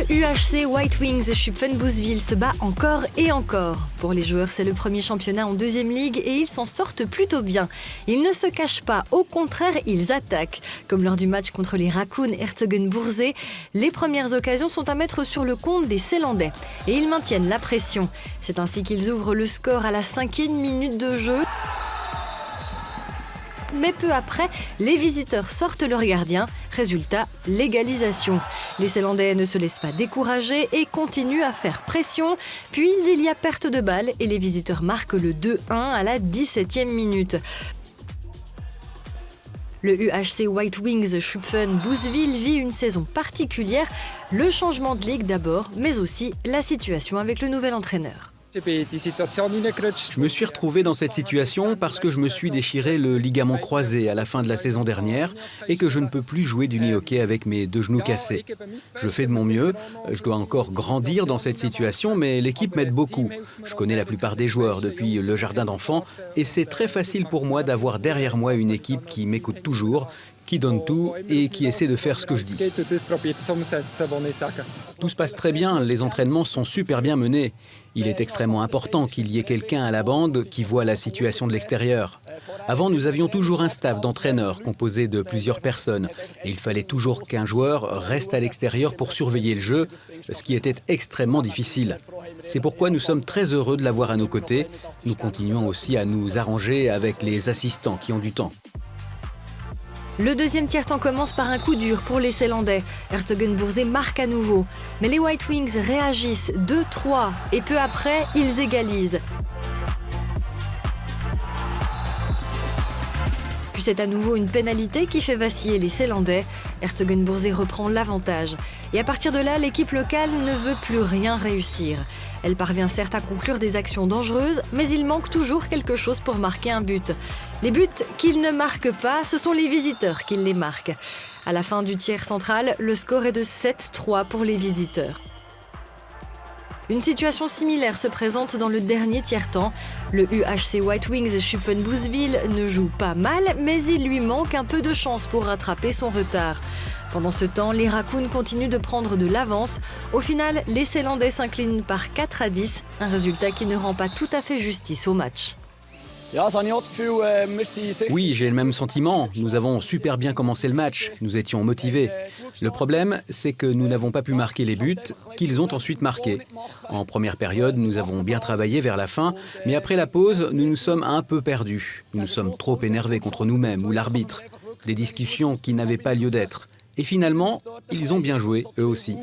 UHC White Wings Schupfen-Bouswil se bat encore et encore. Pour les joueurs, c'est le premier championnat en deuxième ligue et ils s'en sortent plutôt bien. Ils ne se cachent pas, au contraire, ils attaquent. Comme lors du match contre les Raccoon Herzogenbursee, les premières occasions sont à mettre sur le compte des Zélandais. Et ils maintiennent la pression. C'est ainsi qu'ils ouvrent le score à la 5e minute de jeu. Mais peu après, les visiteurs sortent leur gardien. Résultat, l'égalisation. Les Zélandais ne se laissent pas décourager et continuent à faire pression. Puis il y a perte de balle et les visiteurs marquent le 2-1 à la 17e minute. Le UHC White Wings Schupfen-Bouswil vit une saison particulière. Le changement de ligue d'abord, mais aussi la situation avec le nouvel entraîneur. Je me suis retrouvé dans cette situation parce que je me suis déchiré le ligament croisé à la fin de la saison dernière et que je ne peux plus jouer du mini-hockey avec mes 2 genoux cassés. Je fais de mon mieux, je dois encore grandir dans cette situation, mais l'équipe m'aide beaucoup. Je connais la plupart des joueurs depuis le jardin d'enfants et c'est très facile pour moi d'avoir derrière moi une équipe qui m'écoute toujours, qui donne tout et qui essaie de faire ce que je dis. Tout se passe très bien, les entraînements sont super bien menés. Il est extrêmement important qu'il y ait quelqu'un à la bande qui voit la situation de l'extérieur. Avant, nous avions toujours un staff d'entraîneurs composé de plusieurs personnes. Et il fallait toujours qu'un joueur reste à l'extérieur pour surveiller le jeu, ce qui était extrêmement difficile. C'est pourquoi nous sommes très heureux de l'avoir à nos côtés. Nous continuons aussi à nous arranger avec les assistants qui ont du temps. Le deuxième tiers-temps commence par un coup dur pour les Zélandais. Herzogenbursee marque à nouveau. Mais les White Wings réagissent 2-3 et peu après, ils égalisent. Puis c'est à nouveau une pénalité qui fait vaciller les Zélandais. Herzogenbursee reprend l'avantage. Et à partir de là, l'équipe locale ne veut plus rien réussir. Elle parvient certes à conclure des actions dangereuses, mais il manque toujours quelque chose pour marquer un but. Les buts qu'ils ne marquent pas, ce sont les visiteurs qui les marquent. À la fin du tiers central, le score est de 7-3 pour les visiteurs. Une situation similaire se présente dans le dernier tiers-temps. Le UHC White Wings Schupfen-Bouswil ne joue pas mal, mais il lui manque un peu de chance pour rattraper son retard. Pendant ce temps, les Raccoons continuent de prendre de l'avance. Au final, les Zélandais s'inclinent par 4-10, un résultat qui ne rend pas tout à fait justice au match. Oui, j'ai le même sentiment. Nous avons super bien commencé le match. Nous étions motivés. Le problème, c'est que nous n'avons pas pu marquer les buts qu'ils ont ensuite marqués. En première période, nous avons bien travaillé vers la fin, mais après la pause, nous nous sommes un peu perdus. Nous nous sommes trop énervés contre nous-mêmes ou l'arbitre. Des discussions qui n'avaient pas lieu d'être. Et finalement, ils ont bien joué, eux aussi.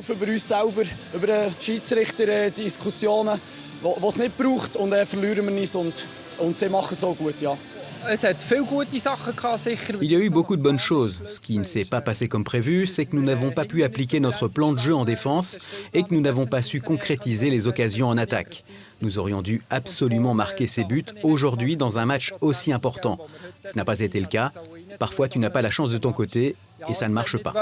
Il y a eu beaucoup de bonnes choses. Ce qui ne s'est pas passé comme prévu, c'est que nous n'avons pas pu appliquer notre plan de jeu en défense et que nous n'avons pas su concrétiser les occasions en attaque. Nous aurions dû absolument marquer ces buts aujourd'hui dans un match aussi important. Ce n'a pas été le cas. Parfois, tu n'as pas la chance de ton côté et ça ne marche pas.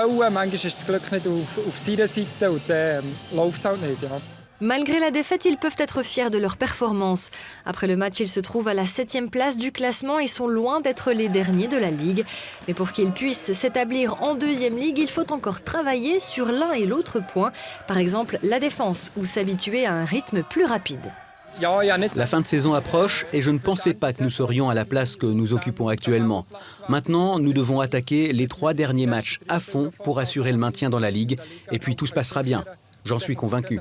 Malgré la défaite, ils peuvent être fiers de leur performance. Après le match, ils se trouvent à la 7e place du classement et sont loin d'être les derniers de la Ligue. Mais pour qu'ils puissent s'établir en 2e Ligue, il faut encore travailler sur l'un et l'autre point. Par exemple, la défense ou s'habituer à un rythme plus rapide. La fin de saison approche et je ne pensais pas que nous serions à la place que nous occupons actuellement. Maintenant, nous devons attaquer les 3 derniers matchs à fond pour assurer le maintien dans la Ligue et puis tout se passera bien. J'en suis convaincu.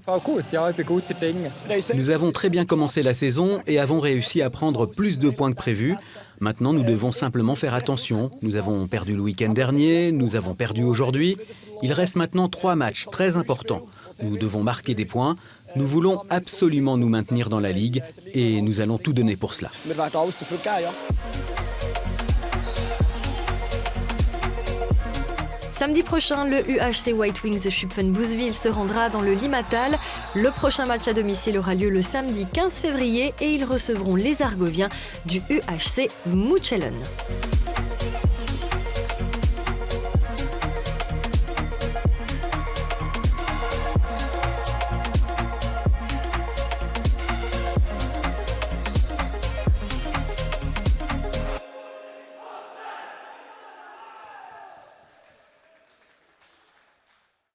Nous avons très bien commencé la saison et avons réussi à prendre plus de points que prévu. Maintenant, nous devons simplement faire attention. Nous avons perdu le week-end dernier, nous avons perdu aujourd'hui. Il reste maintenant 3 matchs très importants. Nous devons marquer des points. Nous voulons absolument nous maintenir dans la Ligue et nous allons tout donner pour cela. Samedi prochain, le UHC White Wings Schupfen-Bouswil se rendra dans le Limmattal. Le prochain match à domicile aura lieu le samedi 15 février et ils recevront les Argoviens du UHC Mutschellen.